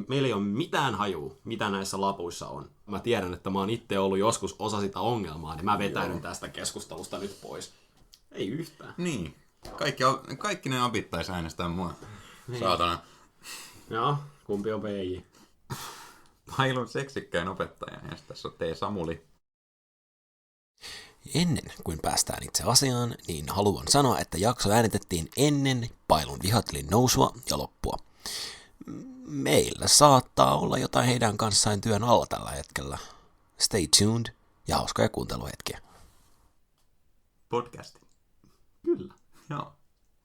Meillä ei ole mitään hajua, mitä näissä lapuissa on. Mä tiedän, että mä oon itse ollut joskus osa sitä ongelmaa, niin mä vetäydyn tästä keskustelusta nyt pois. Ei yhtään. Niin. Kaikki ne apittais äänestää mua. Niin. Saatana. Joo, kumpi on PJ? Pailun seksikkäin opettaja, ja tässä on Samuli. Ennen kuin päästään itse asiaan, niin haluan sanoa, että jakso äänitettiin ennen Pailun vihatilin nousua ja loppua. Meillä saattaa olla jotain heidän kanssaan työn alla tällä hetkellä. Stay tuned ja hauskoja kuunteluhetkiä. Podcasti. Kyllä. Joo.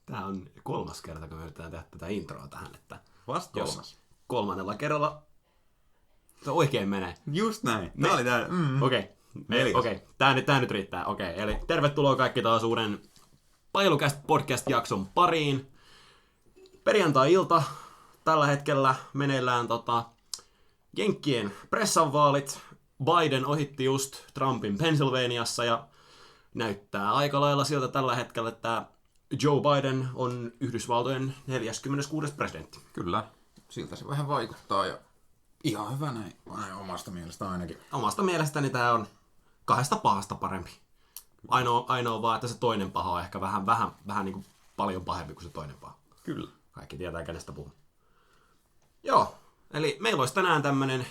Tää on 3. kerta, kun me yritetään tehdä tätä introa tähän, että vasta 3. kerralla se oikein menee. Just näin. Tää oli tää. Okei. Tää nyt riittää. Okei. Eli tervetuloa kaikki taas uuden Pailucast podcast-jakson pariin. Perjantai-ilta. Tällä hetkellä meneillään Jenkkien pressanvaalit. Biden ohitti just Trumpin Pennsylvaniassa ja näyttää aika lailla siltä tällä hetkellä, että Joe Biden on Yhdysvaltojen 46. presidentti. Kyllä, siltä se vähän vaikuttaa ja ihan hyvä näin omasta mielestä ainakin. Omasta mielestäni tämä on 2 pahasta parempi. Ainoa vaan, että se toinen paha on ehkä vähän niin kuin paljon pahempi kuin se toinen paha. Kyllä. Kaikki tietää, kenestä puhun. Joo, eli meillä olisi tänään tämmönen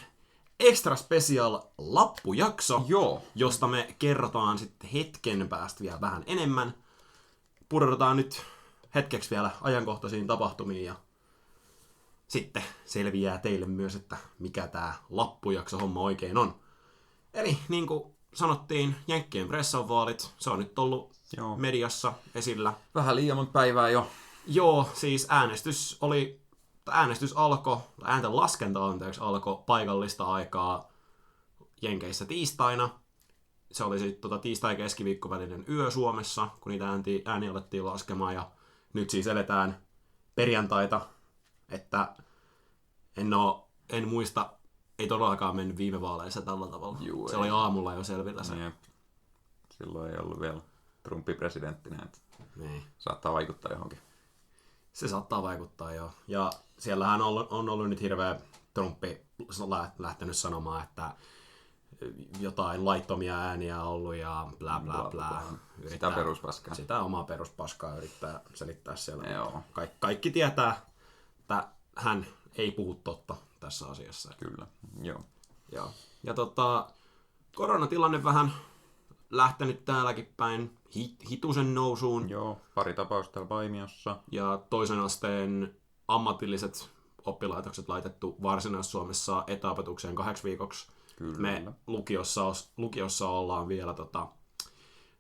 extra special lappujakso, josta me kerrotaan sitten hetken päästä vielä vähän enemmän. Pureudutaan nyt hetkeksi vielä ajankohtaisiin tapahtumiin ja sitten selviää teille myös, että mikä tää lappujakso homma oikein on. Eli niin kuin sanottiin, Jenkkien pressanvaalit, se on nyt ollut mediassa esillä. Vähän liian monta päivää jo. Joo, siis äänestys alkoi, äänten laskenta alkoi paikallista aikaa Jenkeissä tiistaina. Se oli sitten tiistai-keskiviikko välinen yö Suomessa, kun niitä ääniä alettiin laskemaan. Ja nyt siis eletään perjantaita, että en muista, ei todellakaan mennyt viime vaaleissa tällä tavalla. Juu, se oli aamulla jo selvillä se. Jep. Silloin ei ollut vielä Trumpi presidenttinä, että niin. Saattaa vaikuttaa johonkin. Se saattaa vaikuttaa, joo. Ja siellähän on ollut nyt hirveä Trumpi lähtenyt sanomaan, että jotain laittomia ääniä on ollut ja bla bla bla. Sitä peruspaskaa. Sitä omaa peruspaskaa yrittää selittää siellä. Joo. Kaikki tietää, että hän ei puhu totta tässä asiassa. Kyllä, joo. Ja koronatilanne vähän lähtenyt täälläkin päin hitusen nousuun. Joo, pari tapausta täällä Paimiossa. Ja toisen asteen ammatilliset oppilaitokset laitettu Varsinais-Suomessa etäopetukseen 2 viikoksi. Kyllä. Me lukiossa ollaan vielä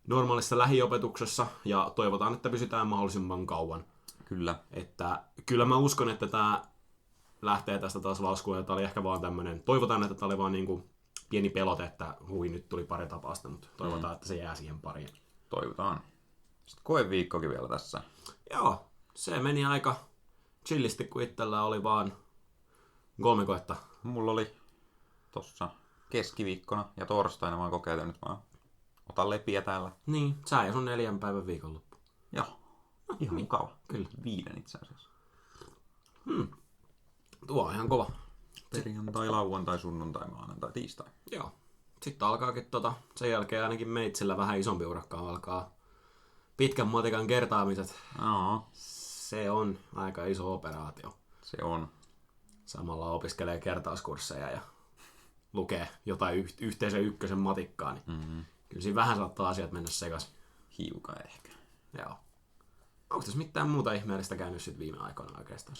normaalissa lähiopetuksessa ja toivotaan, että pysytään mahdollisimman kauan. Kyllä. Että kyllä mä uskon, että tämä lähtee tästä taas laskuun ja tämä oli ehkä vaan tämmöinen, toivotaan, että tämä oli vaan niinku pieni pelote, että nyt tuli pari tapausta, mutta toivotaan, että se jää siihen pariin. Toivotaan. Sitten koeviikkokin vielä tässä. Joo, se meni aika chillisti, kun itsellä oli vaan 3 koetta. Mulla oli tossa keskiviikkona ja torstaina mä oon kokeillut, nyt mä otan lepiä täällä. Niin, sä ja sun 4 päivän viikonloppu. Joo, ihan mukava. Kyllä. 5 itse asiassa. Tuo on ihan kova. Perjantai, lauantai, sunnuntai, maanantai, tiistai. Joo. Sitten alkaakin sen jälkeen ainakin meitsillä vähän isompi urakka alkaa. Pitkän matikan kertaamiset. Joo. Se on aika iso operaatio. Se on. Samalla opiskelee kertauskursseja ja lukee jotain yhteisen 1 matikkaa, niin kyllä siinä vähän saattaa asiat mennä sekaisin. Hiukan ehkä. Joo. Onko tässä mitään muuta ihmeellistä käynyt sit viime aikoina oikeastaan?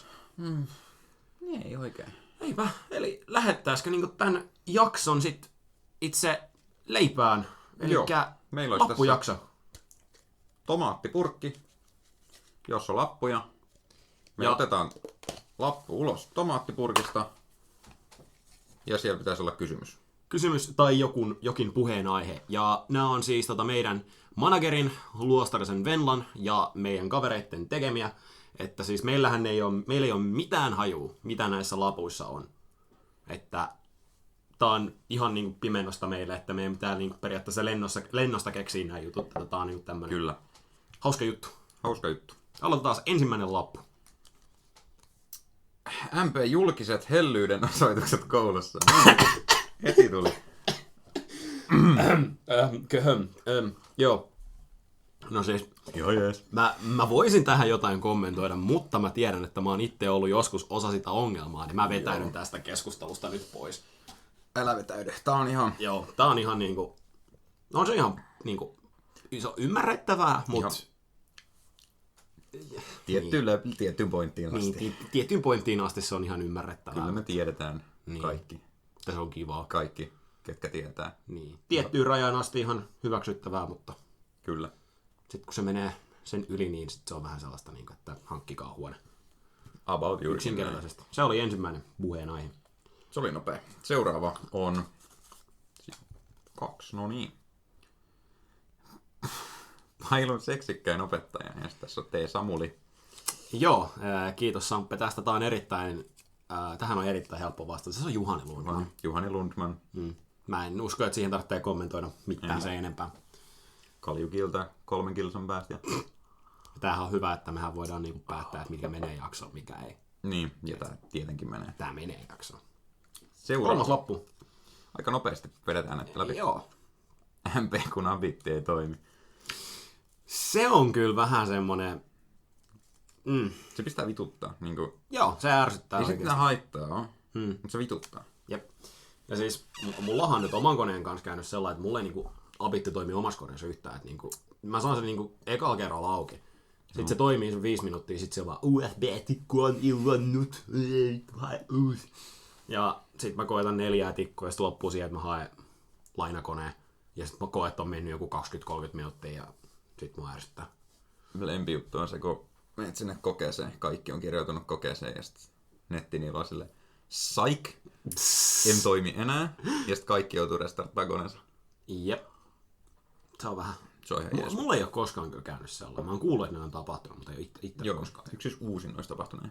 Ei oikein. Eipä. Eli lähettäisikö niinku tämän jakson sit itse leipään? Elikkä meillä olisi lappujakso. Tomaattipurkki, jos on lappuja. Me otetaan lappu ulos tomaattipurkista ja siellä pitäisi olla kysymys. Kysymys tai jokin puheenaihe. Ja nämä on siis meidän managerin Luostarisen Venlan ja meidän kavereitten tekemiä. Että siis meillä ei ole mitään hajua, mitä näissä lapuissa on. Että tää on ihan niinku pimennosta meille, että meidän pitää niinku periaatteessa lennosta keksiä nämä jutut. Tää on niinku tämmönen Kyllä. hauska juttu. Hauska juttu. Aloitetaan ensimmäinen lappu. MP julkiset hellyyden osoitukset koulussa. Heti tuli. Joo. No siis, Joo, jees. mä voisin tähän jotain kommentoida, mutta mä tiedän, että mä oon itse ollut joskus osa sitä ongelmaa, niin mä vetäydyn tästä keskustelusta nyt pois. Älä vetäydy. Tää on ihan... Joo, tää on ihan niinku... On se ihan niinku... Se on ymmärrettävää, mutta... Tiettyyn pointtiin asti. Niin, tiettyyn pointtiin asti se on ihan ymmärrettävää. Kyllä me tiedetään kaikki. Se on kivaa. Kaikki, ketkä tietää. Niin. Tiettyyn rajaan asti ihan hyväksyttävää, mutta Kyllä. sitten kun se menee sen yli, niin sit se on vähän sellaista, niin kuin, että hankkikaa huone. About juuri. Yksinkertaisesti. Se oli ensimmäinen puheenaihe. Se oli nopea. Seuraava on... 2, no niin. Pailun seksikkäin opettaja. Ja tässä on Samuli. Joo, kiitos Samppe. Tästä tää on tähän on erittäin helppo vastata. Se on Juhani Lundman. Juhani Lundman. Mä en usko, että siihen tarvitsee kommentoida mitään sen enempää. Kaljukilta 3 kilsan päästä. Tämähän on hyvä, että mehän voidaan niinku päättää, että mikä menee jaksoon, mikä ei. Niin, ja tää tietenkin menee. Tää menee jaksoon. Seuraava. 3. loppu. Aika nopeasti vedetään näitä läpi. Joo. MP kun abitti ei toimi. Se on kyllä vähän semmonen... Se pistää vituttaa. Niin kuin... Joo, se ärsyttää Ei se oikeesti. mitään haittaa ole, mutta se vituttaa. Jep. Ja siis mullahan on nyt oman koneen kanssa käynyt sellainen, että mulla ei niinku abitti toimii omassa koneessa yhtään. Että niinku, mä saan sen niinku ekalla kerralla auki. Sitten se toimii sen 5 minuuttia, sit se vaan USB-tikku on illannut. Ja sit mä koetan 4 tikkua ja sit loppuu siihen, että mä haen lainakoneen. Ja sit mä koen, että on mennyt joku 20-30 minuuttia ja sit mua ärsyttää. Lempijuttu on se, kun menet sinne kokeeseen, kaikki on kirjoitunut kokeeseen ja sitten nettiniillä on silleen psych, en toimi enää, ja sitten kaikki joutuu restarttaa koneensa. Jep. Se on vähän... Se on ihan jees. Mulla ei ole koskaan kyllä käynyt sellainen. Mä oon kuullut, että ne on tapahtunut, mutta ei itse Joo, koskaan. yksi uusin olisi tapahtunut.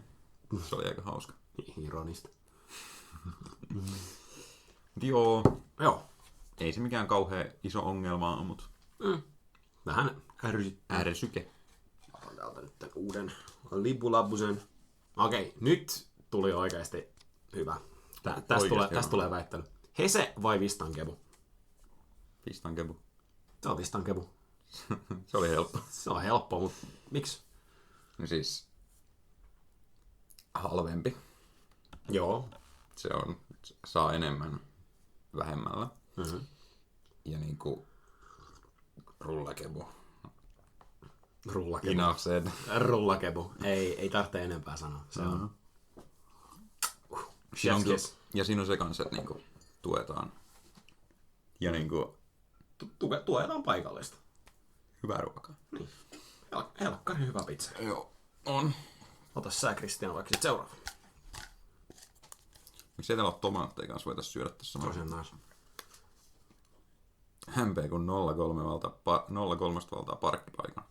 Se oli aika hauska. Ironista. Joo, Joo. ei se mikään kauhean iso ongelma ole, mutta Vähän ärsyke. Otan täältä nyt tämän uuden lipulabbusen. Okei, nyt tuli oikeasti hyvä. Tästä tulee väittely. Hese vai Vistankebu? Vistankebu. Se on Vistankebu. Se oli helppo. Se on helppoa, mutta miksi? No siis halvempi. Joo. Saa enemmän vähemmällä. Mm-hmm. Ja niinku rullakebu. Rullakebu. Enough said. Rullakebu. Ei tarvitse enempää sanoa. Se on. Ja siinä on se kanssa, että niinku tuetaan. Ja niinku Tuetaan paikallista. hyvää ruokaa. Niin. Helkkari hyvä pizza. Joo, on. Ota sä, Kristian, vaikka sit seuraava. Miksi ei täällä ole tomaatteja kanssa voitaisiin syödä tässä? Tosiaan näin. MP kun 0,3 valtaa parkkipaikan.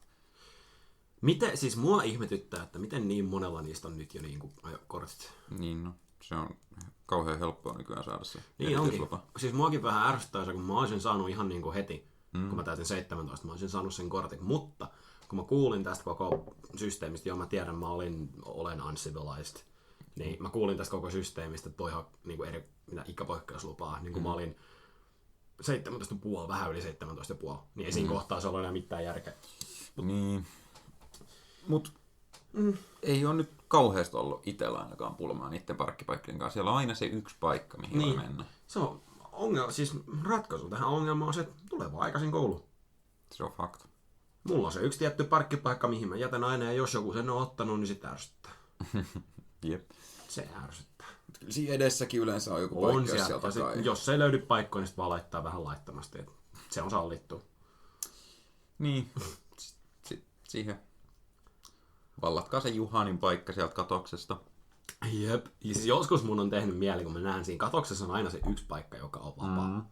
Miten, siis mua ihmetyttää, että miten niin monella niistä on nyt jo niinku ajokortit. Niin no, se on kauhean helppoa nykyään saada se Niin onkin. erityislupa. Siis muakin vähän ärsyttää se, kun mä olisin saanut ihan niinku heti, kun mä täytin 17, mä olisin saanut sen kortin. Mutta kun mä kuulin tästä koko systeemistä, joo mä tiedän, mä olen uncivilized, niin mä kuulin tästä koko systeemistä, että toi ihan niinku eri ikäpoikkeuslupaa, niin kun mä olin 17,5, vähän yli 17,5, niin ei siinä kohtaa se ole enää mitään järkeä. Niin. Mut ei ole nyt kauheasti ollut itsellä ainakaan pulmaa niiden parkkipaikkojen kanssa. Siellä on aina se yksi paikka, mihin Niin. voi mennä. Se on siis ratkaisu tähän ongelmaan on se, että tulee vaan aikaisin kouluun. Se on fakta. Mulla on se yksi tietty parkkipaikka, mihin mä jätän aina, ja jos joku sen on ottanut, niin sit ärsyttää. Jep. Se ärsyttää. Kyllä siinä edessäkin yleensä on joku On paikka, jos sieltä. sieltä kai. Jos ei löydy paikkoja, niin sit vaan laittaa vähän laittomasti. Et se on sallittu. Niin. Siihen. Vallatkaa se Juhanin paikka sieltä katoksesta. Jep. Ja siis joskus mun on tehnyt mieli, kun mä näen siinä katoksessa on aina se yksi paikka, joka on vapaa.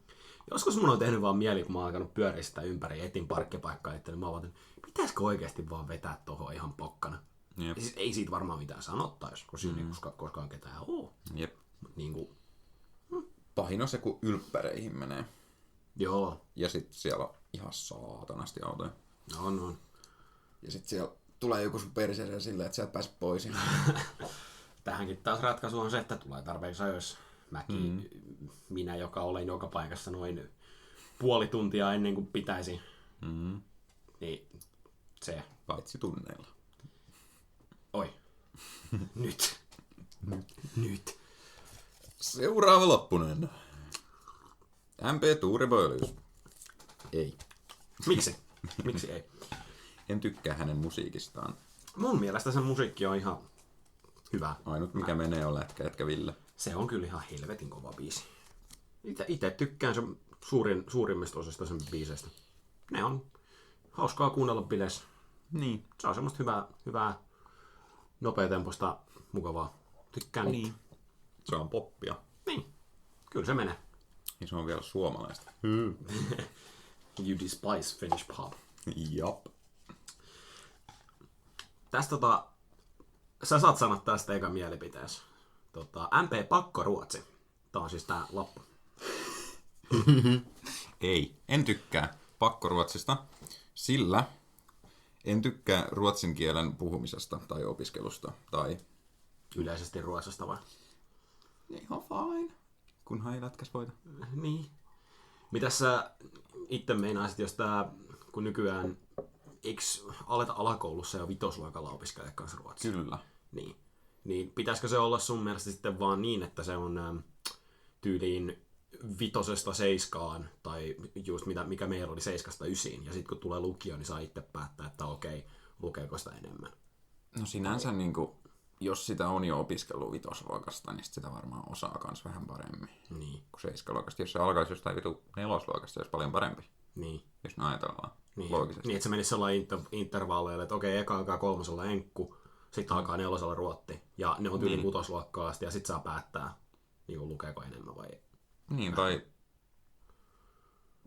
Joskus mun on tehnyt vaan mieli, kun mä oon alkanut pyöriä sitä ympäri, etin parkkipaikkaa itse, niin mä oon pitäisikö oikeasti vaan vetää tohon ihan pokkana. Jep. Ja siis ei siitä varmaan mitään sanottaisi, koska siinä ei koskaan ketään oo. Jep. Niin kuin, Pahin on se, kun ylppäreihin menee. joo, Ja sit siellä on ihan saatanasti autoja. on. Ja sit siellä tulee joku sun perseeseen silleen, että sä et pääse pois. tähänkin taas ratkaisu on se, että tulee tarpeeksi ajoissa. Minä, joka olen joka paikassa noin puoli tuntia ennen kuin pitäisi, niin se. Paitsi tunneilla. Oi. Nyt. Seuraava loppunen. MP Tuureböljys. Ei. Miksi? Miksi ei? En tykkää hänen musiikistaan. Mun mielestä sen musiikki on ihan hyvä. Ainut mikä menee on Lätkä Jätkä Ville. Se on kyllä ihan helvetin kova biisi. Itse tykkään sen suurimmista osista sen biiseistä. Ne on hauskaa kuunnella bileissä. Niin. Se on semmoista hyvää nopeatempoista, mukavaa. Tykkään niin. Se on poppia. Niin. Kyllä se menee. Ja se on vielä suomalaista. You despise Finnish pop. Jop. Tästä sä saat sanoa tästä eka mielipiteessä. MP Pakkoruotsi. Tää on siis tää lappu. Ei, en tykkää pakkoruotsista, sillä en tykkää ruotsin kielen puhumisesta tai opiskelusta. Tai Yleisesti Ruotsista vai? ihan fine, kunhan ei lätkäs voita. Niin. Mitäs sä itse meinaisit, jos kun nykyään eikö aleta alakoulussa ja vitosluokalla opiskella kanssa ruotsia? Kyllä. Niin pitäisikö se olla sun mielestä sitten vaan niin, että se on tyyliin 5–7 tai just mikä meillä oli 7–9, ja sitten kun tulee lukio, niin saa itse päättää, että okei, lukeeko sitä enemmän. No sinänsä niinku, jos sitä on jo opiskellut vitosluokasta, niin sitä varmaan osaa kans vähän paremmin. Niin. Kuin 7-luokasta. Jos se alkaisi jostain vitu 4-luokasta, se olisi paljon parempi. Niin. Jos ne ajatellaan loogisesti. Niin, että se menisi sellainen intervalleille, että okei, eka alkaa 3 enkku, sitten alkaa 4 ruotti, ja ne on tyyli 6-luokkaa asti, ja sitten saa päättää, niin lukeeko enemmän vai ei. Niin, tai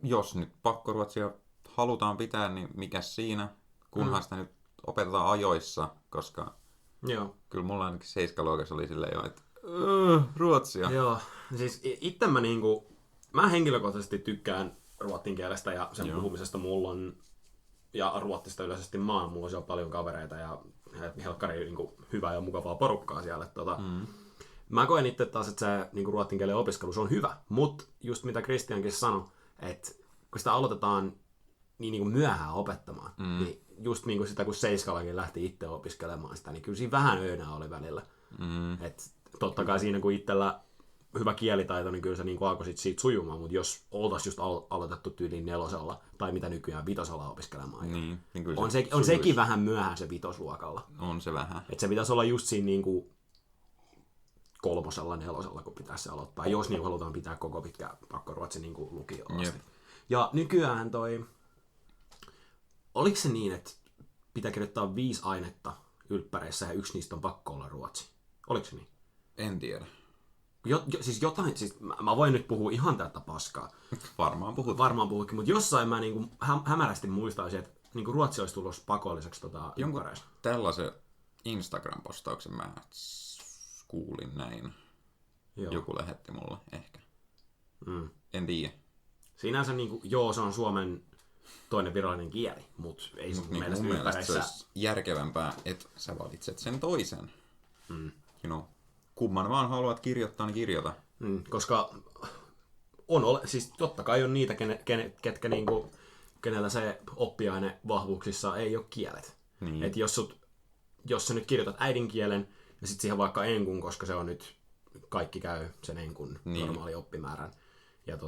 jos nyt pakkoruotsia halutaan pitää, niin mikäs siinä, kunhan sitä nyt opetetaan ajoissa, koska joo. Kyllä mulla ainakin 7-luokassa oli silleen jo, että ruotsia. Joo, siis itse mä henkilökohtaisesti tykkään ruotsin kielestä ja sen puhumisesta mulla on, ja ruotsista yleisesti mulla on siellä paljon kavereita ja helkkari niin hyvää ja mukavaa porukkaa siellä. Mä koen itse taas, että se niin ruotsin kielen opiskelu se on hyvä, mutta just mitä Kristiankin sanoi, että kun sitä aloitetaan niin myöhään opettamaan, niin just niin kuin sitä kun 7-lakin lähti itse opiskelemaan sitä, niin kyllä siinä vähän öönää oli välillä. Et totta kai siinä kun itsellä hyvä kielitaito, niin kyllä se niin alkoi siitä sujumaan, mutta jos oltaisiin just aloitettu tyyliin 4 tai mitä nykyään 5 opiskelemaan, niin on sekin vähän myöhään se 5-luokalla. On se vähän. Et se pitäisi olla just siinä niin kuin 3, 4, kun pitäisi se aloittaa, jos niin halutaan pitää koko pitkä pakkoruotsi niin kuin lukioon asti. Ja nykyään oliko se niin, että pitää kirjoittaa 5 ainetta ylppäreissä ja 1 niistä on pakko olla ruotsi? Oliko se niin? En tiedä. Siis mä voin nyt puhua ihan tätä paskaa. Varmaan puhutkin, mutta jossain mä niinku hämärästi muistaisin, että niinku ruotsi olisi tullut pakolliseksi ylppäreissä. Tällaisen Instagram-postauksen mä kuulin näin. Joo. Joku lähetti mulle ehkä. En tiedä. Sinänsä se on Suomen toinen virallinen kieli, mutta ei se mun mielestä se olisi järkevämpää, että sä valitset sen toisen. Kumman vaan haluat kirjoittaa, niin kirjoita. Koska siis totta kai on niitä, ketkä kenellä se oppiaine vahvuuksissa ei ole kielet. Niin. Et jos sä nyt kirjoitat äidinkielen ja sitten siihen vaikka enkun, koska se on nyt, kaikki käy sen enkun normaali oppimäärän. Ja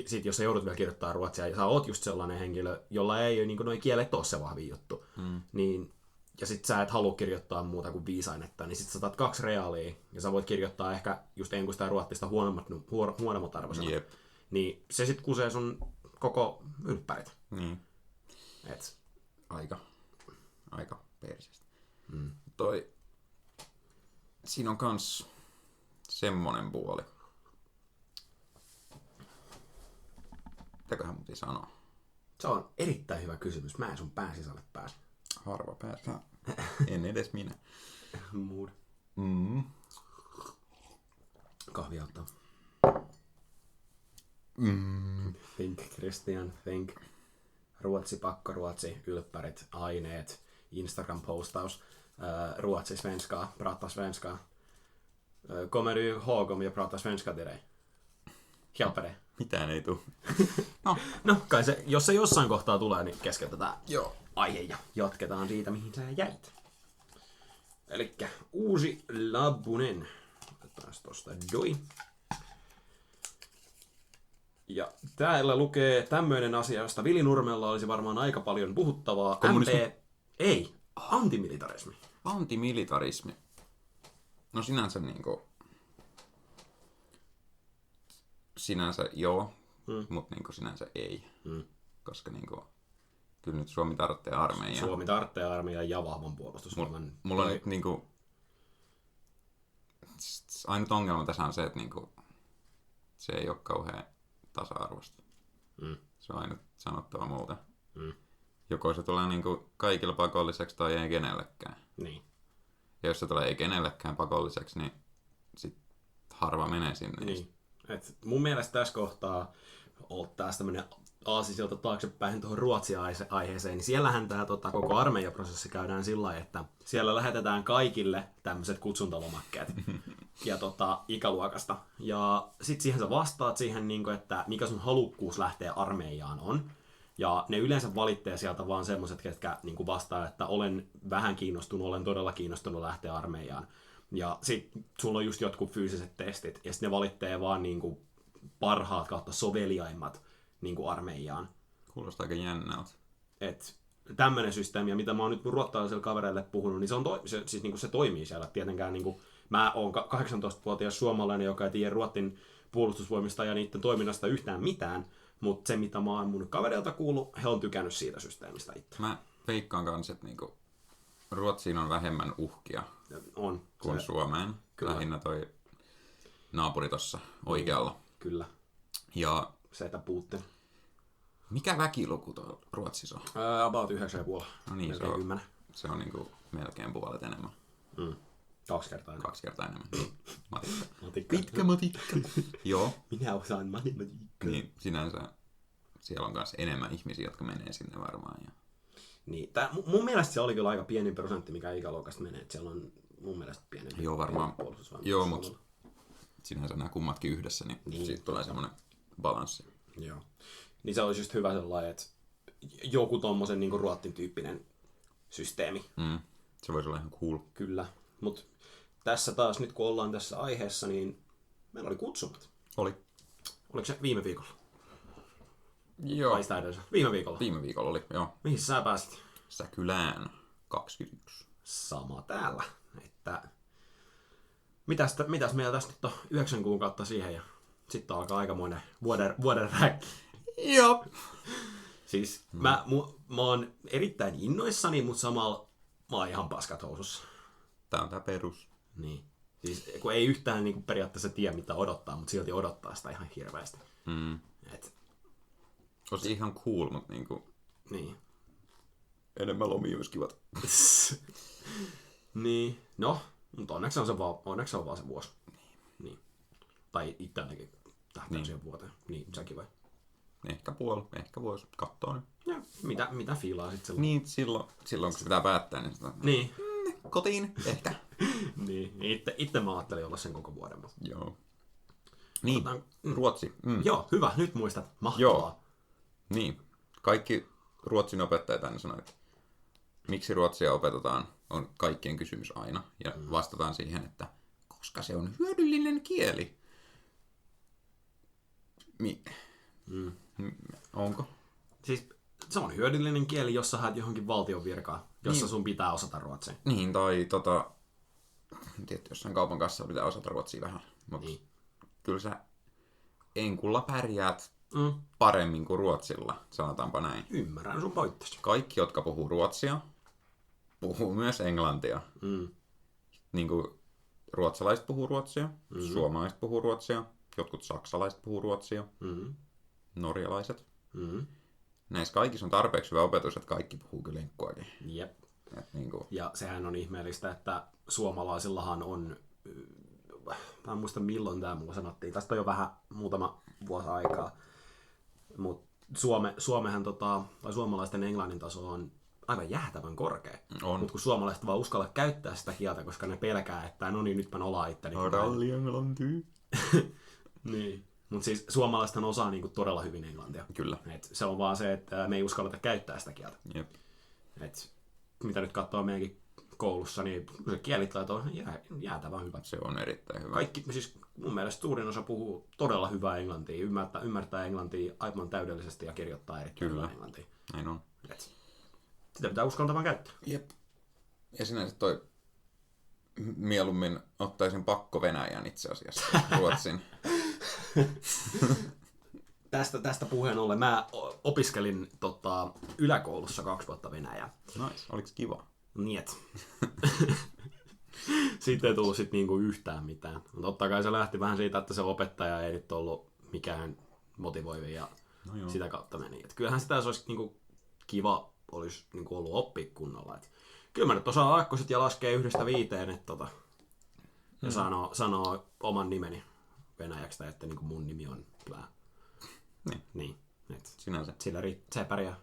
sit jos sä joudut vielä kirjoittaa ruotsia ja sä oot just sellainen henkilö, jolla ei ole noi kielet ole se vahvin juttu, niin ja sit sä et halua kirjoittaa muuta kuin 5 ainetta, niin sit sä otat 2 reaalia, ja sä voit kirjoittaa ehkä just enkusta ja ruottista huonommat arvoisena. Jep. Niin se sit kusee sun koko ylppärit. Niin. Et. Aika persestä. Siinä on kans semmonen puoli. Mitäköhän muuten sanoa? Se on erittäin hyvä kysymys. Mä en sun pään sisälle pääse. Harva pääsee. En edes minä. Mood. Kahvia ottaa. Think, Christian, think. Ruotsi, pakkoruotsi, ylppärit, aineet, Instagram-postaus, ruotsi, svenskaa, prata svenskaa. Kommer du ihåg om jag pratar svenska till dig? Hjälper det? Mitään ei tuu. No, kai se, jos se jossain kohtaa tulee, niin keskeytetään Joo. aihe ja jatketaan siitä, mihin sä jäit. Elikkä uusi labbunen. Otetaan tosta doi. Ja täällä lukee tämmöinen asia, josta Vili Nurmella olisi varmaan aika paljon puhuttavaa. Kommunismi? Ei, antimilitarismi. Antimilitarismi. No sinänsä niinku... Sinänsä joo, mutta niinku sinänsä ei. Koska niinku... Kyllä nyt Suomi tarvitsee armeijaa. Suomi tarvitsee armeijan ja vahvan puolustusvoiman. Mulla on nyt niinku... Ainut ongelma tässä on se, että niinku... Se ei ole kauhean tasa-arvosta. Se on ainut sanottava muuta. Joko se tulee niinku kaikille pakolliseksi tai ei kenellekään. Niin. Ja jos se tulee ei kenellekään pakolliseksi, niin sit harva menee sinne. Niin. Et mun mielestä tässä kohtaa taas tämmönen aasisilta taaksepäin tuohon Ruotsi-aiheeseen, niin siellähän tämä koko armeijaprosessi käydään sillä lailla, että siellä lähetetään kaikille tämmöiset kutsuntalomakkeet ja ikäluokasta. Ja sit siihen sä vastaat siihen, että mikä sun halukkuus lähteä armeijaan on. Ja ne yleensä valittaa sieltä vaan semmoiset, ketkä vastaa, että olen vähän kiinnostunut, olen todella kiinnostunut lähteä armeijaan. Ja sit sulla on just jotkut fyysiset testit, ja sitten ne valittaa vaan parhaat kautta soveliaimmat armeijaan. Kuulostaa aika jännältä. Et tämmönen systeemi, ja mitä mä oon nyt mun ruottalaisille kavereille puhunut, niin se toimii siellä. Tietenkään mä oon 18-vuotias suomalainen, joka ei tiedä Ruotsin puolustusvoimista ja niiden toiminnasta yhtään mitään, mutta se mitä mä oon mun kavereilta kuullut, he on tykännyt siitä systeemistä itse. Mä veikkaan kanssa, että Ruotsiin on vähemmän uhkia kuin Suomeen. Kyllä. Lähinnä toi naapuri tossa oikealla. Kyllä. Ja Setä Putin. mikä väkiluku tuolla Ruotsissa on? About 9,5. No niin, se on melkein puolet enemmän. 2 kertaa enemmän. 2 kertaa enemmän. Niin, matikka. Pitkä matikka. Joo. Minä osaan matematiikkaa. Niin, sinänsä siellä on myös enemmän ihmisiä, jotka menee sinne varmaan. Ja... Niin, mun mielestä se oli kyllä aika pieni prosentti, mikä ikäluokasta menee. Että siellä on mun mielestä pienempi. Joo, varmaan. Puolustusvoimat. Joo, mutta sinänsä nämä kummatkin yhdessä, niin siitä tulee semmoinen balanssi. Joo. Niin se olisi just hyvä sellainen, että joku tommosen Ruotsin tyyppinen systeemi. Se voisi olla ihan cool. Kyllä. Mutta tässä taas, nyt kun ollaan tässä aiheessa, niin meillä oli kutsumat. Oli. Oliko se viime viikolla? Joo. Vai sitä edessä? Viime viikolla. Viime viikolla oli, joo. Mihin sä pääsit? Säkylään 21. Sama täällä. Että... Mitäs meillä tässä nyt on 9 kuukautta siihen ja sitten alkaa aikamoinen vuoden räkki. Joo. Siis mä oon erittäin innoissani, mutta samalla mä oon ihan paskat housussa. Tää on tää perus. Niin. Siis kun ei yhtään periaatteessa tiedä mitä odottaa, mutta silti odottaa sitä ihan hirveästi. Olisi ihan cool, mutta Niin. enemmän lomia olisi kivat. Niin. No, mutta onneksi on vaan se vuosi. Niin. Tai itse ainakin tähtää siihen vuoteen. Niin, säkin vai? Ehkä puoli, ehkä vuosi. Kattoo nyt. Ja mitä fiilaa sitten silloin? Niin, silloin kun se pitää päättää, niin sitä... Niin. Kotiin, ehkä. Niin, itse mä ajattelin olla sen koko vuoden. Mutta... Joo. Niin, Ruotsi. Joo, hyvä, nyt muistat. Mahtavaa. Joo. Niin, kaikki Ruotsin opettajat aina sanoo, että miksi ruotsia opetetaan, on kaikkien kysymys aina. Ja vastataan siihen, että koska se on hyödyllinen kieli. Onko? Siis se on hyödyllinen kieli, jos sä haet johonkin valtion virkaa, jossa sun pitää osata ruotsia. Niin, tai tietysti jossain kaupan kanssa pitää osata ruotsia vähän. Mutta kyllä sä enkulla pärjäät paremmin kuin ruotsilla, sanotaanpa näin. Ymmärrän sun pointtasi. Kaikki, jotka puhuu ruotsia, puhuu myös englantia. Niin kuin ruotsalaiset puhuu ruotsia, suomalaiset puhuu ruotsia, jotkut saksalaiset puhuu ruotsia, norjalaiset. Näissä kaikissa on tarpeeksi hyvä opetus, että kaikki puhuu kyllä enkkuakin. Jep. Niin ja sehän on ihmeellistä, että suomalaisillahan on, mä en muista milloin tämä mulla sanottiin, tästä on jo muutama vuosi aikaa, mutta Suomehan tai suomalaisten englannin taso on aivan jäätävän korkea. On. Mutta kun suomalaiset vaan uskalla käyttää sitä kieltä, koska ne pelkää, että no niin, nyt mä nolaan itteni. englantia. Niin. Mutta siis suomalaisethan osaa niinku todella hyvin englantia. Kyllä. Et se on vaan se, että me ei uskalleta käyttää sitä kieltä. Jep. Et mitä nyt katsoo meidänkin koulussa, niin se kielitaito on jäätävän hyvä. Se on erittäin hyvä. Kaikki, siis mun mielestä suurin osa puhuu todella hyvää englantia, ymmärtää englantia aivan täydellisesti ja kirjoittaa erittäin hyvää englantia. Näin on. Et sitä pitää uskaltaa vaan käyttää. Jep. Ja sinänsä toi mieluummin ottaisin pakko Venäjän itse asiassa, Ruotsin. Tästä puheen ollen mä opiskelin yläkoulussa 2 vuotta Venäjää. Nice. Oliks kiva? Niet. Siitä ei tullut sit niinku yhtään mitään. Mutta totta kai se lähti vähän siitä, että se opettaja ei nyt ollut mikään motivoivi ja sitä kautta meni. Et kyllähän sitä olisi niinku kiva olisi niinku ollut oppia kunnolla. Et kyllä mä nyt osaan aakkoset ja laskee 1-5, ja sanoo oman nimeni venäjäksi, tai että niinku mun nimi on Plää. Niin. Sinänsä. Sillä se pärjää.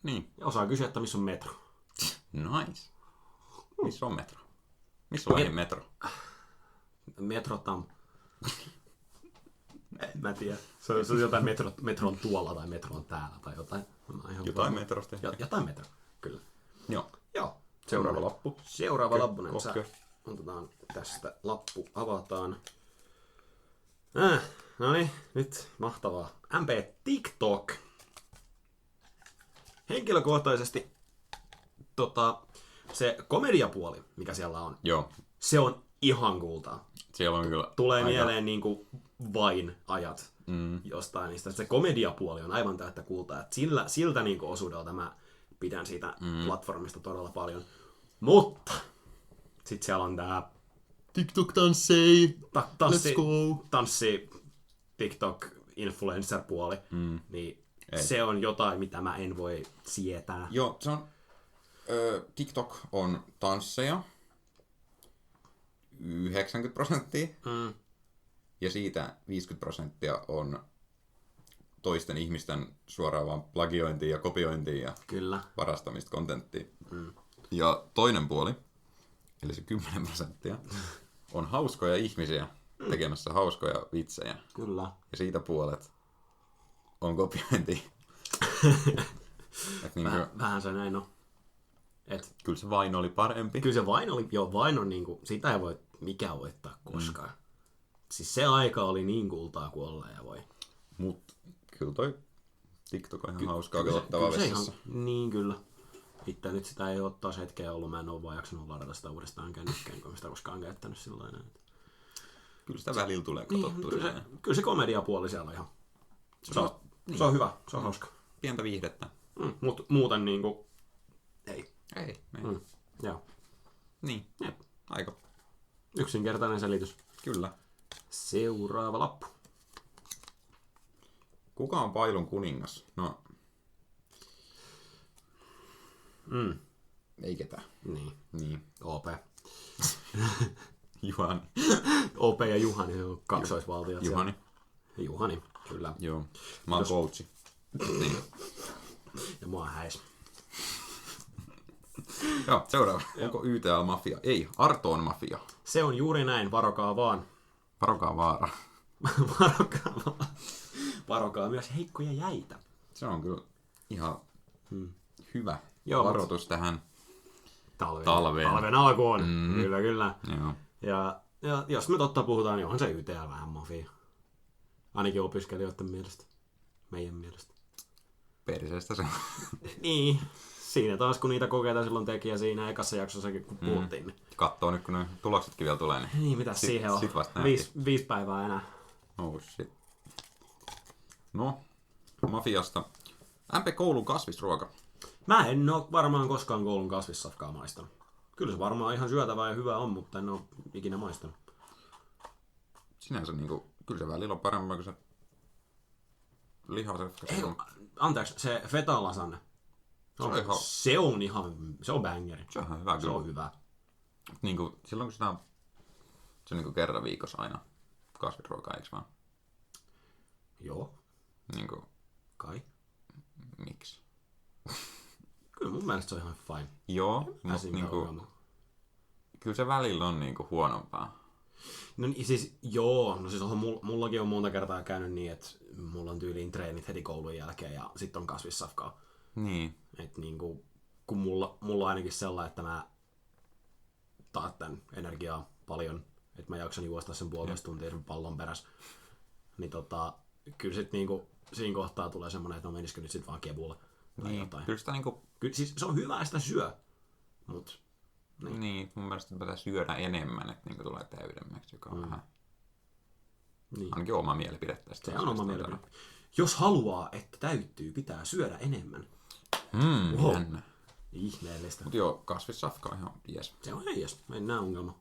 Niin. Ja osaa kysyä, että missä on metro. Nice. Missä on metro? Missä on lähin metro? Metro mä en tiedä. Se on jotain metro on tuolla tai metro on täällä tai jotain. Jotain metrosta. Jotain metro, kyllä. Joo. Seuraava lappu. Seuraava lappu. Otetaan tästä lappu, avataan. No niin, nyt mahtavaa. MP TikTok. Henkilökohtaisesti se komediapuoli, mikä siellä on, se on ihan kultaa. Siellä on kyllä tulee mieleen niinku vain ajat jostain niistä. Se komediapuoli on aivan täyttä kultaa. Et siltä niinku osuudelta mä pidän siitä platformista todella paljon. Mutta sit siellä on tää TikTok-tanssei. Let's go. Tanssi TikTok influencer puoli. Niin se on jotain, mitä mä en voi sietää. Joo, se on TikTok on tansseja 90%, ja siitä 50% on toisten ihmisten suoraan vaan plagiointia ja kopiointia ja varastamista kontenttia. Ja toinen puoli, eli se 10%, on hauskoja ihmisiä tekemässä hauskoja vitsejä. Kyllä. Ja siitä puolet on kopiointi. Vähän se näin on. Kyllä se vain oli parempi. Kyllä se vain on niinku, sitä ei voi mikään voittaa koskaan. Siis se aika oli niin kultaa kuin olla ja voi. Mut kyllä toi TikTok on ihan hauskaa katsottavaa vessassa. Niin kyllä. Itse nyt sitä ei ole taas hetkeä ollut. Mä en ole vaan jaksanut ladata sitä uudestaan kännykkään, kun sitä koskaan käyttänyt sillain. Kyllä sitä välillä tulee katsottua. Kyllä se komediapuoli siellä on ihan. Se on hyvä, se on hauska. Pientä viihdettä. Mutta muuten niinku ei. Ei. Joo. Niin. Aika yksinkertainen selitys. Kyllä. Seuraava lappu. Kuka on Pailun kuningas? No. Ei ketään. Niin. OP. Juhani. OP ja Juhani on kaksoisvaltiot. Juhani, kyllä. Joo. Mä oon coachi. Niin. Ja mua häis. Joo, seuraava. Onko YTA-mafia? Ei, Arto on mafia. Se on juuri näin, varokaa vaan. Varokaa vaara. Varokaa myös heikkoja jäitä. Se on kyllä ihan hyvä varoitus tähän talven alkuun. Kyllä. Joo. Ja jos me totta puhutaan, niin onhan se YTA vähän mafia. Ainakin opiskelijoiden mielestä. Meidän mielestä. Perseestä se. Niin. Siinä taas, kun niitä kokeita silloin teki ja siinä ekassa jaksossakin, kun puhuttiin. Niin. Kattoo nyt, kun ne tuloksetkin vielä tulee. Niin, mitäs siihen on? Sit vasta 5 päivää enää. Oh shit. No, mafiasta. MP koulun kasvisruoka. Mä en oo varmaan koskaan koulun kasvissafkaa maistanut. Kyllä se varmaan ihan syötävää ja hyvää on, mutta en oo ikinä maistanut. Sinänsä niinku, kyllä se välillä on paremmin kuin se lihasefka. Anteeksi, se feta lasanne. Se on bangeri. Se on ihan hyvä. Se on hyvä. Niinku, silloin kun sitä on se niinku kerran viikossa aina kasvisruokaa, eikö vaan? Joo. Niinku, kai. Miksi? Kyllä mun mielestä se on ihan fine. Joo, mutta niinku, kyllä se välillä on niinku huonompaa. No siis joo, no siis mullakin on monta kertaa käynyt niin, että mulla on tyyliin treenit heti koulun jälkeen ja sitten on kasvissafkaa. Niin. Että niinku, kun mulla on ainakin sellainen, että mä tän energiaa paljon, että mä jaksan juosta sen 1,5 tuntia sen pallon perässä, niin kyllä sit niinku siinä kohtaa tulee semmoinen, että no menisikö nyt sit vaan kevulla tai Niin, jotain. kyllä sitä niinku... Kyllä, siis se on hyvä, että sitä syö, mut Niin, mun mielestä pitää syödä enemmän, että niinku tulee täydemmäksi, joka on vähän... niin. Ainakin oma mielipide tästä. Se on oma mielipide. Jos haluaa, että täyttyy, pitää syödä enemmän. Wow. Jännä. Ihmeellistä. Mut joo, kasvissafka on ihan jes. Se on heijäs, ei näe ongelma.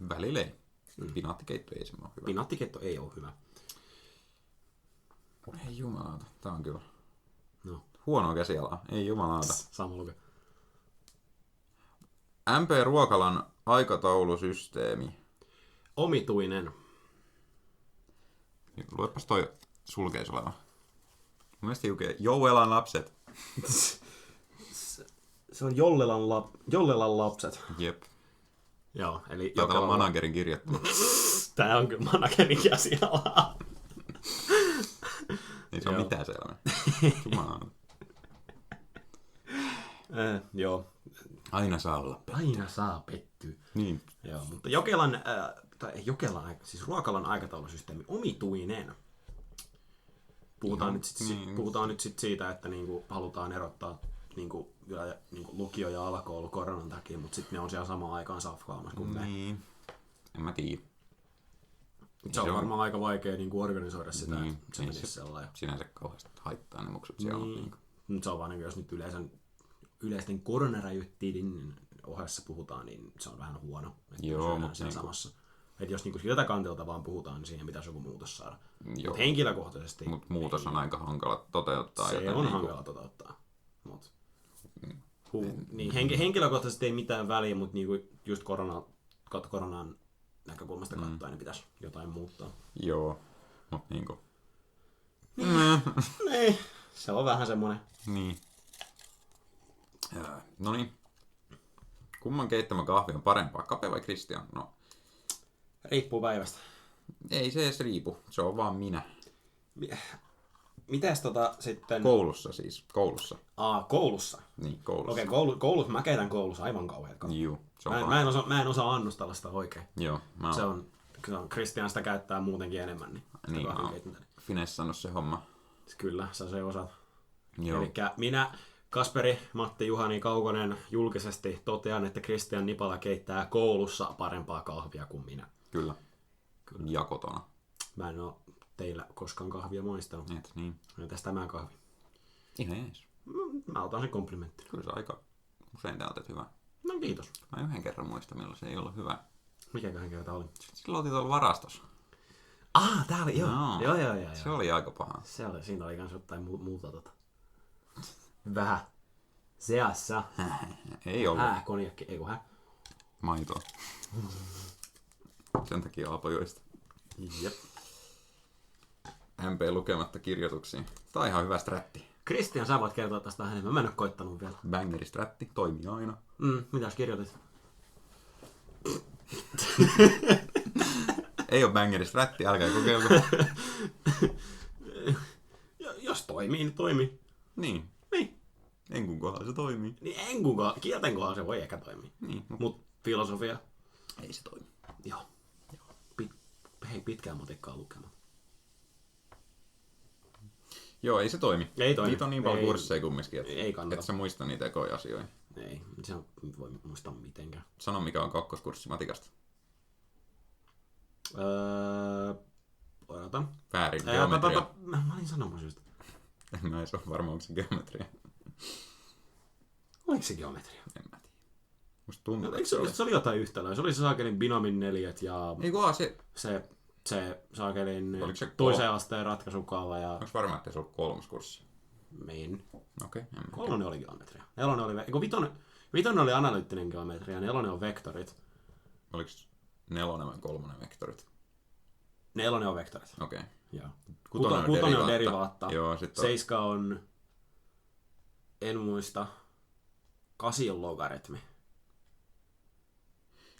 Välillä ei. Pinaattikeitto ei semmoinen hyvä. Pinaattiketto ei ole hyvä. Ei jumalauta, tää on kyllä No, huonoa käsialaa. Ei jumalauta. sama luke. MP Ruokalan aikataulusysteemi. Omituinen. Luepas toi sulkeis oleva. Mun mielestä lukee Jouelan lapset. Se on Jollelan lapset. Jep. Joo, eli Taitaa olla managerin kirjoittama. Tää on kyllä managerin käsialaa. Ei se ole mitään selvä. Jumalauta. Joo. Aina saa olla. Aina saa pettyä. Niin. Joo, mutta siis Ruokalan aikataulusysteemi omituinen. Puhutaan nyt sit siitä, että niinku halutaan erottaa niinku lukio ja alakoulu koronan takia, mutta sitten ne on siellä samaan aikaan safkaamassa kuin me. Niin. En mä tiedä. Se on varmaan aika vaikea niinku organisoida sitä, Niin, että se ei menisi se sellainen. sinänsä kauheasti haittaa ne muksut siellä. Niin. Nyt se on vaan, jos nyt yleisten koronarajoitteiden ohessa puhutaan, niin se on vähän huono. Että Joo, mutta samassa. Että jos niinku siltä kantilta vaan puhutaan, niin siihen pitäisi joku muutos saada. Mutta henkilökohtaisesti... Mutta muutos on aika hankala toteuttaa. Se on hankala toteuttaa. Niin, henkilökohtaisesti ei mitään väliä, mutta niinku just koronan näkökulmasta katsoen, niin pitäisi jotain muuttaa. Joo, mutta niinku... Niin, se on vähän semmoinen. Niin. No niin. Kumman keittämä kahvi on parempaa, Kape vai Christian? No, Riippuu päivästä. ei se edes riipu, se on vaan minä. Mitäs sitten... Koulussa siis, koulussa. Koulussa. Niin, koulussa. Okei, koulussa. Mä keitän koulussa aivan kauheat kahvit. Juu, se on Mä en osaa annostella sitä oikein. Joo, mä Se on Christian sitä käyttää muutenkin enemmän. Niin mä oon finessannut se homma. Kyllä, sä se osaat. Joo. Elikkä minä, Kasperi, Matti, Juhani, Kaukonen julkisesti totean, että Christian Nipala keittää koulussa parempaa kahvia kuin minä. Kyllä. Ja kotona. Mä en oo teillä koskaan kahvia maistanut. Et niin. Entäs tämä kahvi? Ihan jees. Mä otan sen komplimenttina. Kyllä se aika usein te otet hyvä. No kiitos. Mä yhden kerran muistan, milloin se ei ollut hyvä. Mikäköhän kerta oli? Silloin oltiin tuolla varastossa. Tää oli, joo. No. Joo. Se oli aika paha. Siinä oli kans jotain muuta vähän seassa. Ei ollut. Konjakki, ei kun Maitoa. Sen takia Alpojoista. Jep. MP lukematta kirjoituksiin. Tää on ihan hyvä strätti. Christian, sä voit kertoa tästä vähän enemmän. Mä en oo koittanut vielä. Bangeri-strätti toimii aina. Mitäs kirjoitit? Ei oo bangeri-strätti, älkää kokeilko. Jos toimii, niin toimii. Niin. Niin. Enkun kohdalla se toimii. Niin kielten kohdalla se voi ehkä toimia. Niin. Mut filosofia? Ei se toimi. Joo. Pitkään matikkaa lukemaan. Joo, ei se toimi. Ei toimi. Niitä on niin paljon kursseja kumminkin, että ei kannata. et sä muista niitä ekoja asioita. Ei, se on, voi muistaa mitenkään. Sano, mikä on kakkoskurssi matikasta. Odotan. Väärin, geometria. Mä olin sanomassa just. En mä edes ole varma, onko se geometria. Oliko se geometria? En mä tiedä. Musta tuntuu, Se oli jotain yhtälöä. Se oli se saakelin binomin neliöt ja se saakelin toisen asteen ratkaisukaava ja... Onko varma, että se on ollut kolmoskurssi? Okei. Kolmonen oli geometria. Vitonen oli analyyttinen geometria ja nelonen on vektorit. Oliko nelonen vai kolmonen vektorit? Nelonen on vektorit. Okei. Joo. Kutonen on derivaatta. Joo, sit on... Seiska on... En muista. 8 on logaritmi.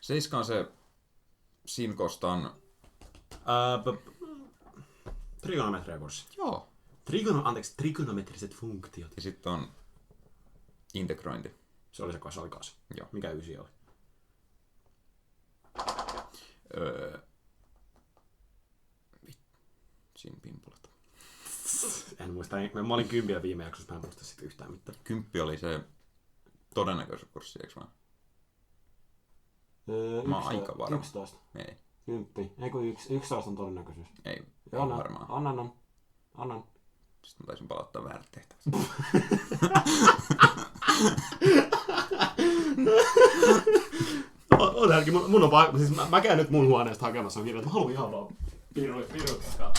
7 on se sinkostan... Trigonometriakurssi. Joo. Trigonometriset funktiot. Ja sitten on integrointi. Se oli se 8. Joo. Mikä 9 oli? Siinä pimpulat. En muista. Mä olin 10 viime jaksossa, mä en muista sit yhtään mitään. 10 oli se todennäköisyyskurssi, eikö vaan? Mä oon aika varma. 11. Ei. 10. Ei kun 11 on todennäköisyys. Ei. Joo, Varmaan. Annan. Sitten mä taisin palauttaa väärät tehtävät. On tälläkin, mun on paikka, siis mä käyn nyt mun huoneesta hakemassa kirjat, mä haluan ihan vaan piruttaa.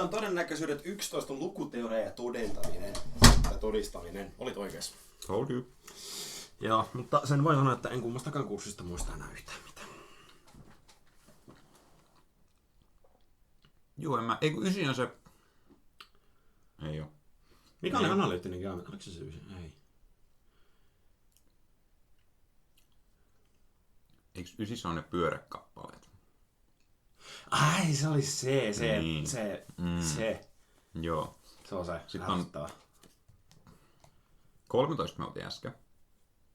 On todennäköisyydet 11 on lukuteoria ja todentaminen. Tai todistaminen. Olit oikeassa. Told you. Joo, mutta sen voi sanoa, että en kummastakaan kurssista muista enää yhtään mitään. Joo, ei kun 9 on se... Ei oo. Mikä oli analyyttinen geometria? Oliko se 9? Ei. Eikö 9 on ne pyöräkappaleet? Ai, se oli se. Joo. Se on se. Sitten on 13 me oltiin äsken.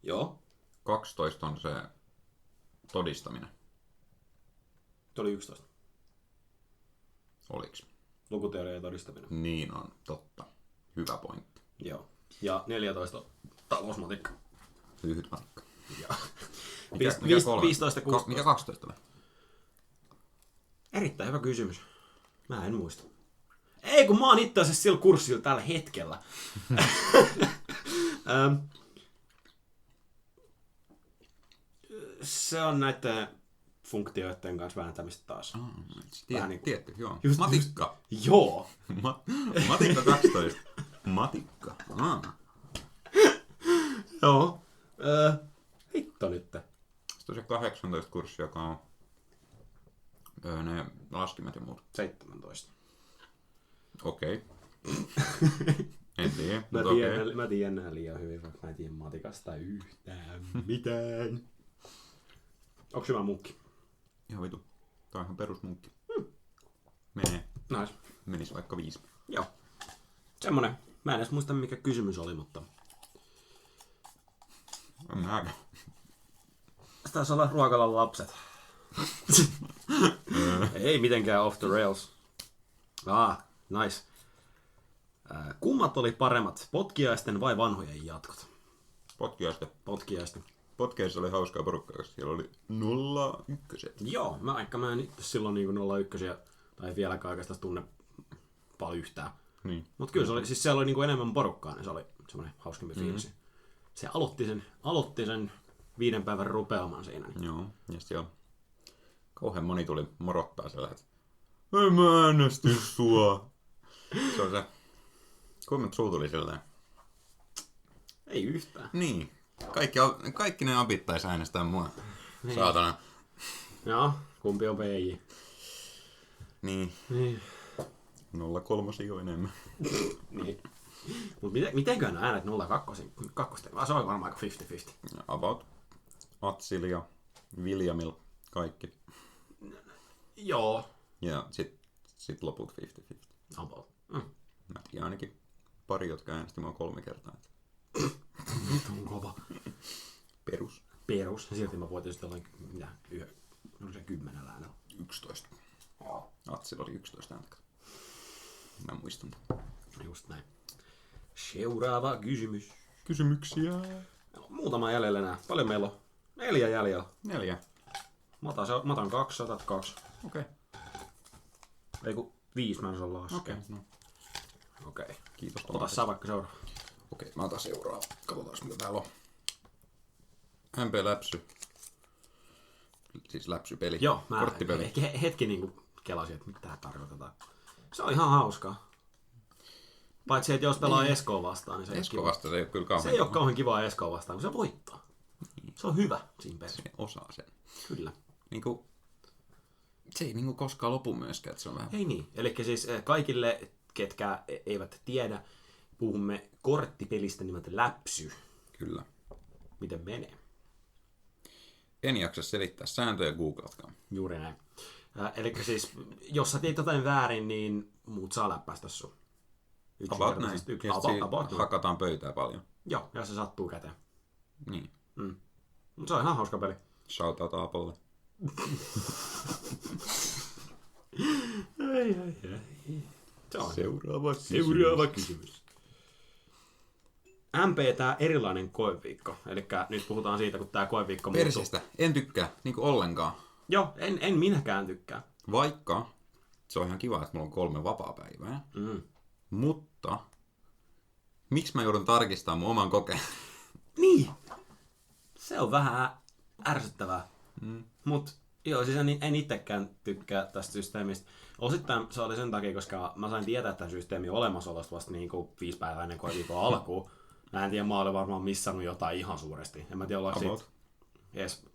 Joo. 12 on se todistaminen. Se oli 11. Oliks? Lukuteoria ja todistaminen. Niin on, totta. Hyvä pointti. Joo. Ja 14 talousmatikka. Lyhyt matikka. Joo. Mikä 15, 16. Mikä 12 oli? Erittäin hyvä kysymys. Mä en muista. Ei, kun mä oon itse asiassa sillä kurssilla tällä hetkellä. Se on näiden funktioiden kanssa vääntämistä taas. Tietty, joo. Just, matikka. Joo. Matikka 12. Matikka. Joo. Hitto nyt. Sitten on se 18 kurssi, joka on ne laskimet ja muut. 17. Okei. En tiedä, Mä tiedän nää liian hyvin, vaikka mä en tiedä matikasta yhtään mitään. Onks hyvä munkki? Ihan vitu. Tää on ihan perusmunkki. Menee. Nice. Menis vaikka 5. Joo. Semmonen. Mä en edes muista mikä kysymys oli, mutta... Mä Se taisi olla Ruokalan lapset. Ei mitenkään off the rails. Nice. Kummat oli paremmat, potkiaisten vai vanhojen jatkot? Potkiaisten. Potkiaisissa oli hauskaa porukkaa, koska siellä oli 01. Joo, mä en itse silloin niin 01 tai vieläkään oikeastaan tunne paljon yhtään. Niin. Mutta kyllä se oli, siis siellä oli niin enemmän porukkaa, niin se oli semmoinen hauskempi fiilisi. Se aloitti sen 5 päivän rupeaman siinä. Niin. Joo, ja siellä kauhean moni tuli morottaa sillä, että ei mä äänestin sua. Se on se, kuinka suu tuli silleen? Ei yhtään. Niin. Kaikki ne abit taisi äänestää mua. Niin. Saatana. Joo, kumpi on PJ? Niin. 03 jo enemmän. Niin. Mut mitenkään äänet 02? Se oli varmaan aika 50-50. About. Atsil ja Williamil kaikki. Joo. Ja sit loput 50-50. About. Mä tiedän ainakin pari, jotka äänesti mua 3 kertaa. Vitun kova. Perus. Ja silti mä voin tietysti olla 10 äänellä. 11. Atsil oli 11 ääntä. Mä muistan. Just näin. Seuraava kysymys. Kysymyksiä. Muutama jäljellä enää. Paljon meillä on? 4 jäljellä. 4. Mä otan 2, otat 2. Okei. Ei kun 5 mä en saa laskea. Okei. Okei. Kiitos. Ota sä vaikka seuraava. Okei, mä otan seuraava. Katsotaan mitä täällä on. MP-läpsy. Siis läpsypeli. Joo, mä korttipeli. hetki niinku kelasin, että mitä tää tarkoitetaan. Se on ihan hauskaa. Paitsi, että jos pelaa Eskoa vastaan, niin se Esko vastaan se ei ole kyllä kauhean. Se ei ole kauhean kivaa Eskoa vastaan, kun se voittaa. Se on hyvä siinä pelissä. Se osaa sen. Kyllä. Niinku, se ei niinku koskaan lopu myöskään, että se on vähän... Ei niin. Eli siis kaikille, ketkä eivät tiedä, puhumme korttipelistä nimeltä Läpsy. Kyllä. Miten menee? En jaksa selittää sääntöjä, googlatkaa. Juuri näin. Eli siis, jos sä teet jotain väärin, niin muut saa läppäistä sun. About näin. Ja About hakataan pöytää paljon. Joo, ja se sattuu käteen. Niin. Mutta se on ihan hauska peli. Shoutout Aapolle. Ei. Se on Seuraava kysymys. MP tää erilainen koeviikko. Eli nyt puhutaan siitä, kun tää koeviikko muuttuu. Persestä. En tykkää. Niinku ollenkaan. Joo, en minäkään tykkää. Vaikka se on ihan kiva, että mulla on 3 vapaapäivää. Mutta miksi mä joudun tarkistamaan mun oman kokeen? Niin! Se on vähän ärsyttävää. Mut joo, siis en itsekään tykkää tästä systeemistä. Osittain se oli sen takia, koska mä sain tietää tämän systeemin olemassaolosta vasta niinku 5 päivää ennen kuin viikon alkuun. Mä en tiedä, mä olin varmaan missannut jotain ihan suuresti. En mä tiedä, ollaanko siitä edes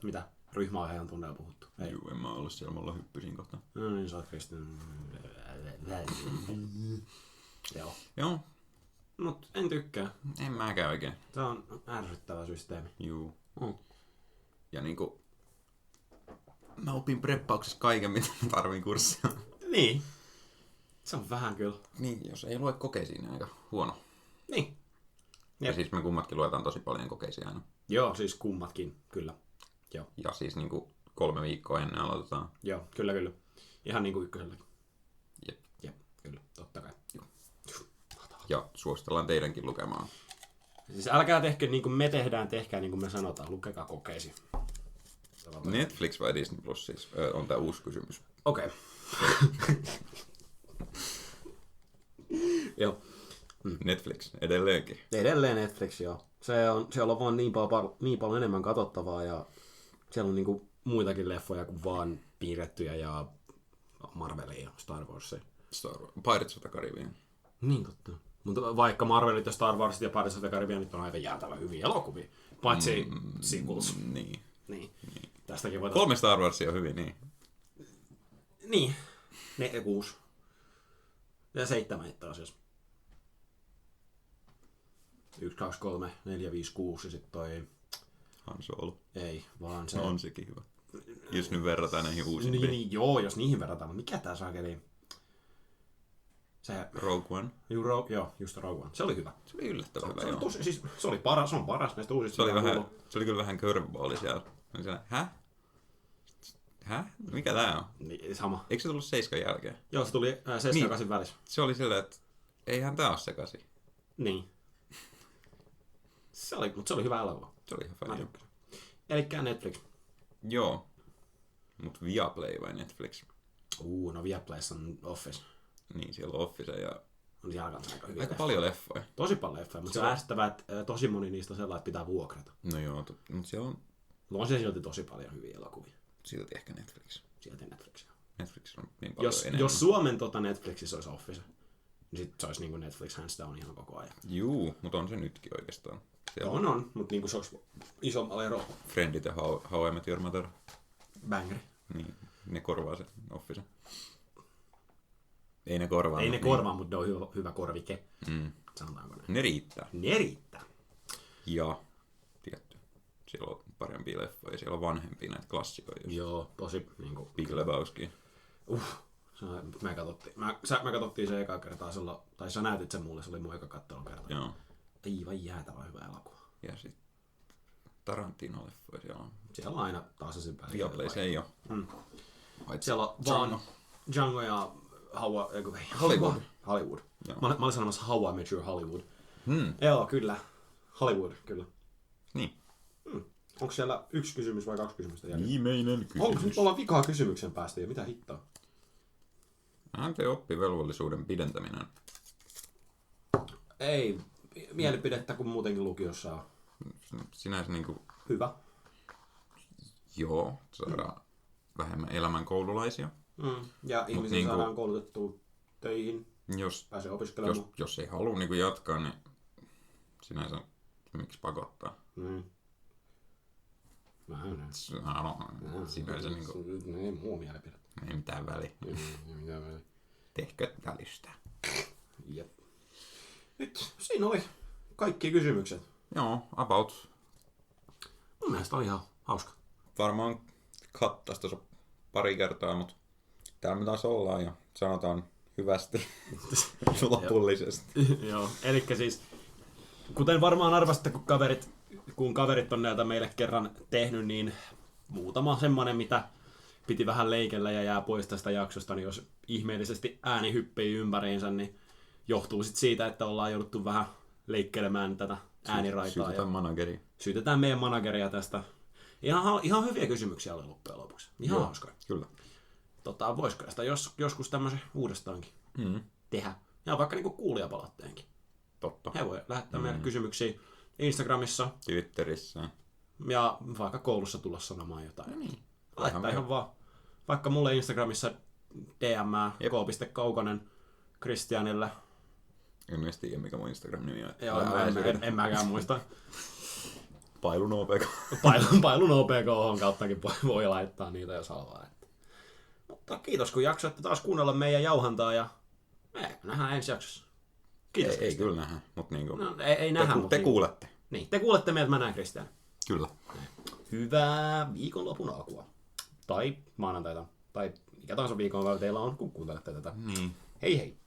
mitä ryhmäaiheen tunneilla puhuttu. Ei. Juu, en mä ollut siellä, mulla hyppysin kohta. No niin, sä oot Kristin. Joo. Joo, Mut en tykkää. en mäkään oikein. Se on ärsyttävä systeemi. Juu. Ja niinku... Mä opin preppauksessa kaiken, mitä mä tarvin kurssia. Niin. Se on vähän kyllä. Niin, jos ei lue kokeisiin, niin aika huono. Niin. Ja siis me kummatkin luetaan tosi paljon kokeisia aina. Joo, siis kummatkin, kyllä. Joo, Ja siis niinku 3 viikkoa ennen aloitetaan. joo, kyllä. Ihan niin kuin ykköselläkin. Jep. Jep, kyllä, totta kai. Joo. Ja suositellaan teidänkin lukemaan. Siis älkää tehkö niin kuin me tehdään, tehkää niin kuin me sanotaan, lukekaa kokeisi. Netflix vai Disney Plus siis? On tää uusi kysymys. Okei. Joo. Netflix, edelleenkin. Edelleen Netflix, joo. Siellä on vaan niin paljon enemmän katsottavaa ja siellä on niinku muitakin leffoja kuin vaan piirrettyjä ja Marvelia ja Star Warsia. Pirates of the Caribbean. Niin totta. Mutta vaikka Marvelit ja Star Warsit ja Pirates of the Caribbeanit on aika jäätävän hyviä elokuvia. Paitsi sequels. Niin. Tästäkin voitaisiin... 3 Star Warsia on hyvin, niin. Niin. 6. Ja 7 itse asiassa. 1, 2, 3, 4, 5, 6 ja sitten toi... Han Solo. Ei, vaan se... No on sekin hyvä. Jos nyt verrataan näihin uusimpiin. Niin, joo, jos niihin verrataan. Mutta mikä tää saakeli? Se... Rogue One. Joo, just Rogue One. Se oli hyvä. Se oli yllättävän hyvä, Se oli joo. tosi, siis se oli paras, se on paras näistä uusista. Se oli kyllä vähän curveball siellä. Häh? Mikä tää on? Niin, sama. Eikö se tullut 7 jälkeen? Joo, se tuli 7 ja 8 välissä. Se oli silleen, että eihän tää oo se 8. Niin. Mutta se oli hyvä elokuva. Se oli ihan fajia. Elikkä Netflix. Joo. Mut Viaplay vai Netflix? No Viaplayssa on Office. Niin, siellä on Office ja... On siellä kanssa aika hyviä Aika leffoja. paljon leffoja. Tosi paljon leffoja, mutta se on ärsyttävää, että tosi moni niistä on sellainen, että pitää vuokrata. No joo, mutta siellä on No on siellä silti tosi paljon hyviä elokuvia. silti ehkä Netflix. Sieltä Netflixia. Netflix on niin paljon enemmän. Jos Suomen Netflixissä olisi Office, niin sit se olisi niin kuin Netflix hands down ihan koko ajan. Juu, mutta on se nytkin oikeastaan. Siellä On, mutta niin kuin se olisi isommalla erolla. Friendit ja How I Met Your Mother. Bangeri. Niin, ne korvaa se Office. Ei ne korvaa. Ei ne niin. korvaa, mutta ne on hyvä korvike. Sanotaanko näin. Ne riittää. Ne riittää. Ja, tietty, siellä on parempia leffoja, siellä on vanhempia näitä klassikoja. Joo, tosi niinku... Big Lebowski. Me katsottiin se eka kertaa silloin, tai sä näytit sen mulle, se oli mun eka kattelun kerta. Joo. Aivan jäätävän hyvä elokuva. Ja sit Tarantino-leffoja siellä on. Siellä on aina taas sen päälle. Viaplay se ei oo. Siellä on vaan Django ja Hollywood. Hollywood. Joo. Mä olin sanomassa How I Met Your Hollywood. Joo, kyllä. Hollywood, kyllä. Niin. Onko siellä 1 kysymys vai 2 kysymystä jäljellä? Viimeinen kysymys. Onko nyt ollaan vikaa kysymyksen päästä ja mitä hittoa? MP-oppivelvollisuuden pidentäminen. Ei mielipidettä, kun muutenkin lukiossa on. Sinänsä niinku, Hyvä. joo, saadaan vähemmän elämänkoululaisia. Ja ihmisiä niinku, saadaan koulutettua töihin, Jos, pääsee opiskelemaan. jos ei halua niinku jatkaa, niin sinänsä miksi pakottaa? Sinänsä niinku, Ei muu mielipide. ei mitään väliä. Tehkö välistä? Jep. Nyt siinä oli kaikki kysymykset. Joo, about. Mun mielestä oli ihan hauska. Varmaan kattas tuossa pari kertaa, mutta täällä me taas ollaan ja sanotaan hyvästi lopullisesti. Joo, elikkä siis, kuten varmaan arvastatte, kun kaverit on näitä meille kerran tehnyt, niin muutama semmonen, mitä piti vähän leikellä ja jää pois tästä jaksosta, niin jos ihmeellisesti ääni hyppii ympäriinsä, niin johtuu sit siitä, että ollaan jouduttu vähän leikkelemään tätä ääniraitaa. Syytetään manageria. Syytetään meidän manageria tästä. Ihan hyviä kysymyksiä oli loppujen lopuksi. Ihan hauskoja. Kyllä. Voisiko sitä joskus tämmöisen uudestaankin tehdä? Ja vaikka niinku kuulijapalautteenkin. Totta. He voi lähettää meille kysymyksiä Instagramissa Twitterissä. ja vaikka koulussa tulla sanomaan jotain. Niin. Laittaa ihan vaan vaikka mulle Instagramissa DM-ää k.kaukonen Kristianille. En edes tiedä, mikä mun Instagram-nimi on. Joo, en mäkään muista. Pailun OPK. Pailun OPK kauttakin voi laittaa niitä, jos haluaa. Mutta kiitos, kun jaksoitte taas kuunnella meidän jauhantaa ja me nähdään ensi jaksossa. Kiitos. Ei kyllä nähdä, mutta niinku, ei nähdä, te kuulette. Niin, te kuulette meiltä, mä näen Kristian. Kyllä. Hyvää viikonlopun alkua. Tai maanantaita. Tai mikä tahansa viikonpäivä teillä on, kun kuuntelette tätä. Niin. Hei hei!